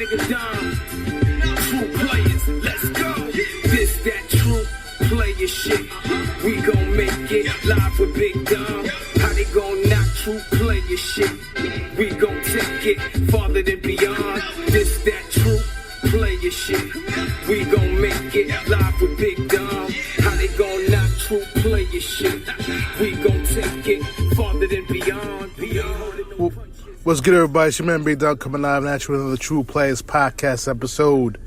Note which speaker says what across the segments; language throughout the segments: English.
Speaker 1: nigga Dom. True players, let's go. This that true player shit. We gon' make it live with Big Dom. How they gon' knock true player shit? We gon' take it farther than beyond. This that true player shit. We gon' make it live with Big Dom. How they gon' knock true player shit? We gon' take it farther than beyond.
Speaker 2: What's good, everybody? It's your man Big Dom coming live at you with another True Players podcast episode.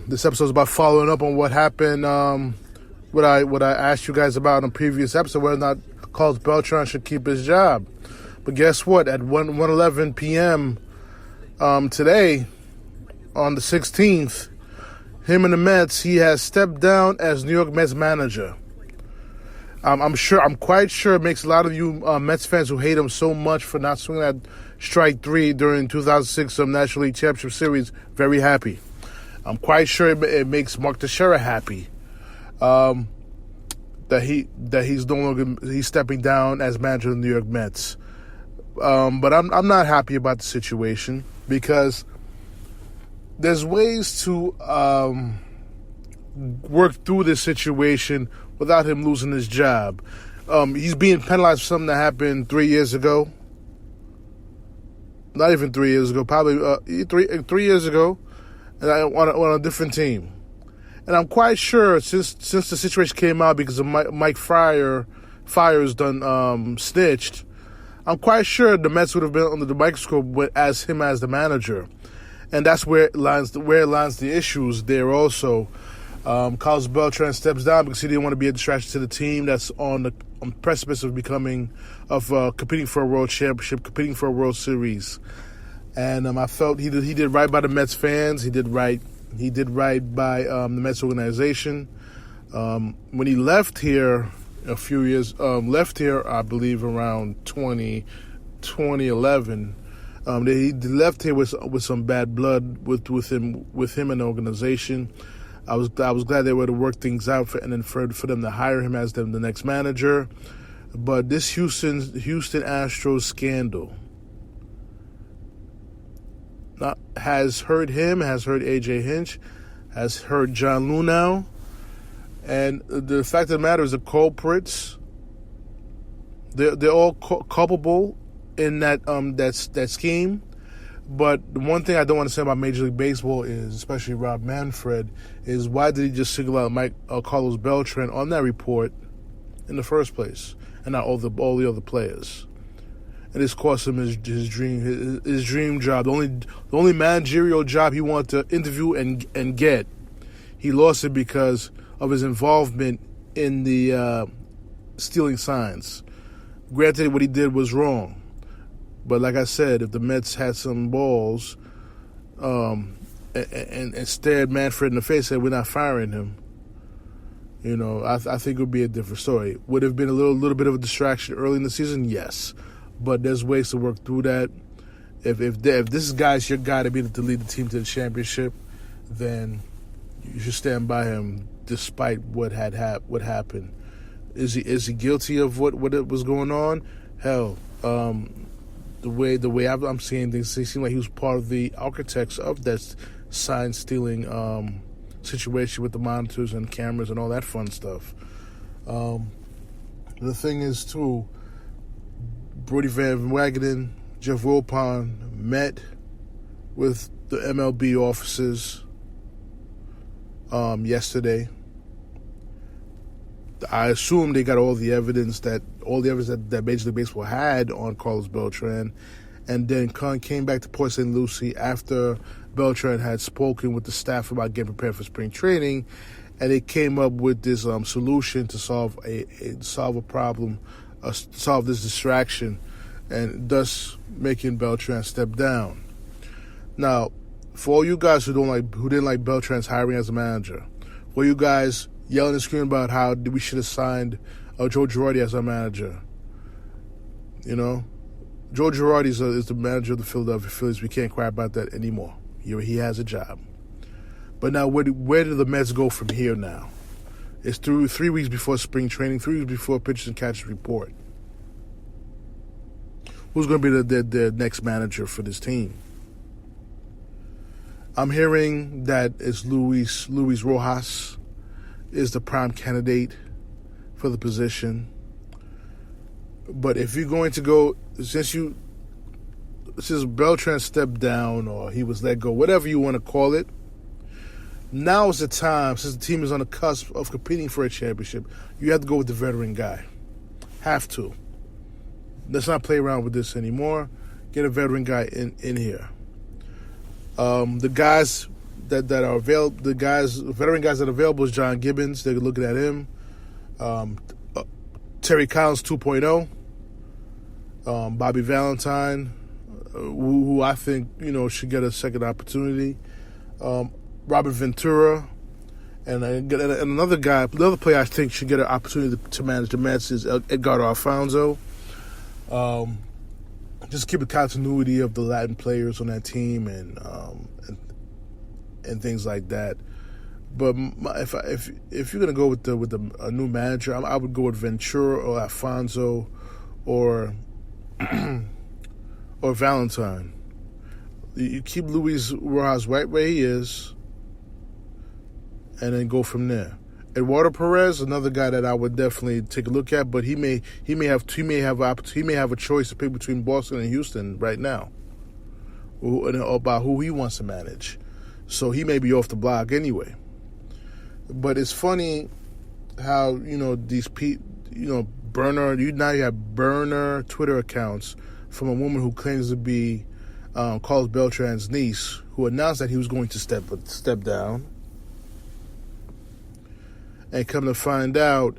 Speaker 2: This episode is about following up on what happened. What I asked you guys about in a previous episode, whether or not Carlos Beltran should keep his job. But guess what? At 1:11 p.m. Today, on the 16th, him and the Mets, he has stepped down as New York Mets manager. I'm quite sure it makes a lot of you Mets fans who hate him so much for not swinging at strike three during 2006 National League Championship Series very happy. I'm quite sure it makes Mark Teixeira happy that he's no longer he's stepping down as manager of the New York Mets. But I'm not happy about the situation because there's ways to work through this situation without him losing his job. He's being penalized for something that happened 3 years ago. Not even 3 years ago, probably 3 years ago, and on a different team. And I'm quite sure since the situation came out because of Mike Fiers done snitched, I'm quite sure the Mets would have been under the microscope as him as the manager, and that's where it lands the issues there also. Carlos Beltran steps down because he didn't want to be a distraction to the team that's on the precipice of competing for a world championship, competing for a World Series. And I felt he did right by the Mets fans. He did right by the Mets organization. When he left here a few years, I believe around 2011. He left here with some bad blood with him and the organization. I was glad they were to work things out and then for them to hire him as the next manager. But this Houston Astros scandal has hurt him, has hurt A.J. Hinch, has hurt John Lunau. And the fact of the matter is the culprits, they're all culpable in that scheme. But the one thing I don't want to say about Major League Baseball is, especially Rob Manfred, is why did he just single out Carlos Beltran on that report in the first place, and not all the other players? And this cost him his dream job, the only managerial job he wanted to interview and get. He lost it because of his involvement in the stealing signs. Granted, what he did was wrong. But like I said, if the Mets had some balls and stared Manfred in the face and said, we're not firing him, I think it would be a different story. Would have been a little bit of a distraction early in the season? Yes. But there's ways to work through that. If this guy's your guy to lead the team to the championship, then you should stand by him despite what happened. Is he guilty of what was going on? Hell, The way I'm seeing things, it seemed like he was part of the architects of that sign stealing situation with the monitors and cameras and all that fun stuff. The thing is too, Brody Van Wagenen, Jeff Wilpon met with the MLB officers yesterday. I assume they got all the evidence that Major League Baseball had on Carlos Beltran, and then came back to Port St. Lucie after Beltran had spoken with the staff about getting prepared for spring training, and they came up with this solution to solve a problem, solve this distraction, and thus making Beltran step down. Now, for all you guys who didn't like Beltran's hiring as a manager, for you guys yelling and screaming about how we should have signed Joe Girardi as our manager. Joe Girardi is the manager of the Philadelphia Phillies. We can't cry about that anymore. He has a job. But now, where do the Mets go from here now? It's through 3 weeks before spring training, 3 weeks before pitchers and catchers report. Who's going to be the next manager for this team? I'm hearing that it's Luis Rojas is the prime candidate for the position. But if you're going to go, since Beltran stepped down or he was let go, whatever you want to call it, now is the time, since the team is on the cusp of competing for a championship, you have to go with the veteran guy. Have to. Let's not play around with this anymore. Get a veteran guy in here. The guys that are available, veteran guys that are available is John Gibbons. They're looking at him. Terry Collins 2.0. Bobby Valentine, who I think should get a second opportunity. Robert Ventura, and another player I think should get an opportunity to manage the Mets is Edgardo Alfonso. Just keep the continuity of the Latin players on that team and things like that. But if you're gonna go with a new manager, I would go with Ventura or Alfonso or or Valentine. You keep Luis Rojas right where he is, and then go from there. Eduardo Perez, another guy that I would definitely take a look at, but he may have a choice to pick between Boston and Houston right now, about who he wants to manage. So he may be off the block anyway. But it's funny how these burner. Now you have burner Twitter accounts from a woman who claims to be Carlos Beltran's niece, who announced that he was going to step down. And come to find out,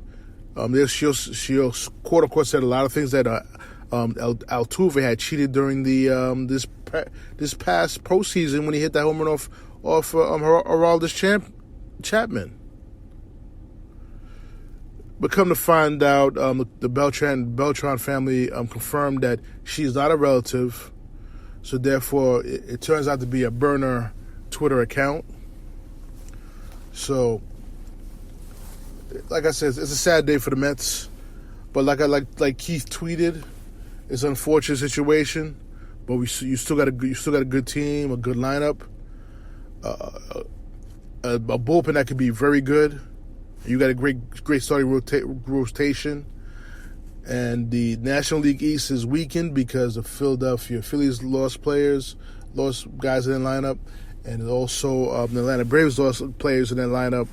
Speaker 2: she'll quote unquote said a lot of things that Altuve had cheated during the this past postseason when he hit that home run off Aroldis Chapman. But come to find out, the Beltran family confirmed that she's not a relative, so therefore it turns out to be a burner Twitter account. So, like I said, it's a sad day for the Mets. But like Keith tweeted, it's an unfortunate situation. But you still got a good team, a good lineup, a bullpen that could be very good. You got a great starting rotation, and the National League East is weakened because the Philadelphia Phillies lost guys in their lineup, and also the Atlanta Braves lost players in their lineup.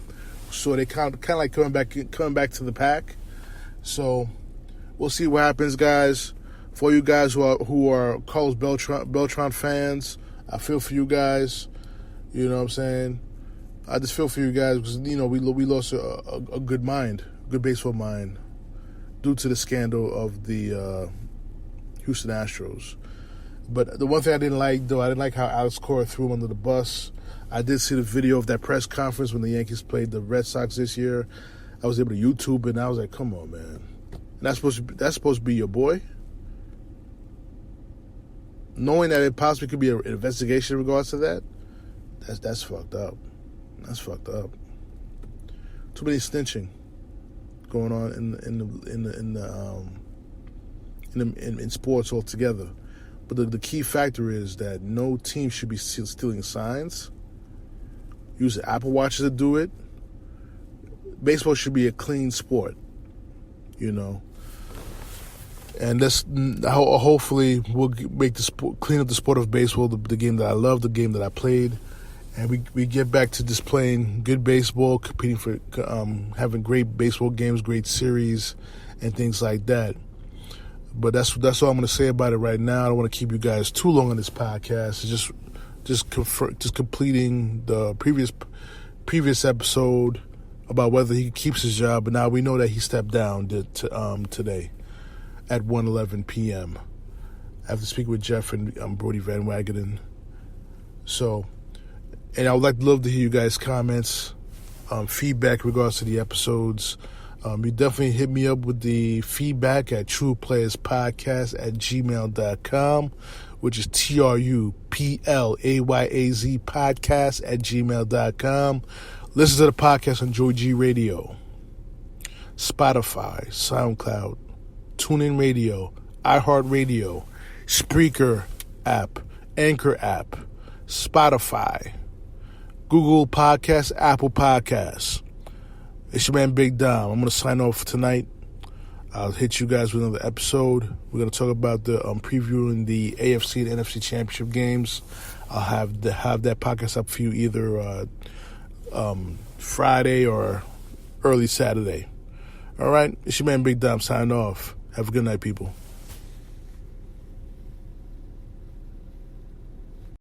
Speaker 2: So they kind of like coming back to the pack. So we'll see what happens, guys. For you guys who are Carlos Beltran fans, I feel for you guys. You know what I'm saying? I just feel for you guys because we lost a good baseball mind, due to the scandal of the Houston Astros. But the one thing I didn't like how Alex Cora threw him under the bus. I did see the video of that press conference when the Yankees played the Red Sox this year. I was able to YouTube it, and I was like, "Come on, man! And that's supposed to be your boy." Knowing that it possibly could be an investigation in regards to that, that's fucked up. That's fucked up. Too many snitching going on in sports altogether. But the key factor is that no team should be stealing signs. Use Apple Watches to do it. Baseball should be a clean sport, And that's hopefully we'll make clean up the sport of baseball, the game that I love, the game that I played, and we get back to just playing good baseball, competing for having great baseball games, great series, and things like that. But that's all I'm going to say about it right now. I don't want to keep you guys too long on this podcast. It's just completing the previous episode about whether he keeps his job. But now we know that he stepped down today at 1:11 p.m. after speaking with Jeff and Brody Van Wagenen. So, and I would love to hear you guys' comments, feedback in regards to the episodes. You definitely hit me up with the feedback at trueplayerspodcast@gmail.com, which is TRUPLAYAZ podcast@gmail.com. Listen to the podcast on Joy G Radio, Spotify, SoundCloud, TuneIn Radio, iHeartRadio, Spreaker app, Anchor app, Spotify, Google Podcasts, Apple Podcasts. It's your man Big Dom. I'm going to sign off tonight. I'll hit you guys with another episode. We're going to talk about the previewing the AFC and NFC Championship games. I'll have that podcast up for you either Friday or early Saturday. All right? It's your man Big Dom signing off. Have a good night, people.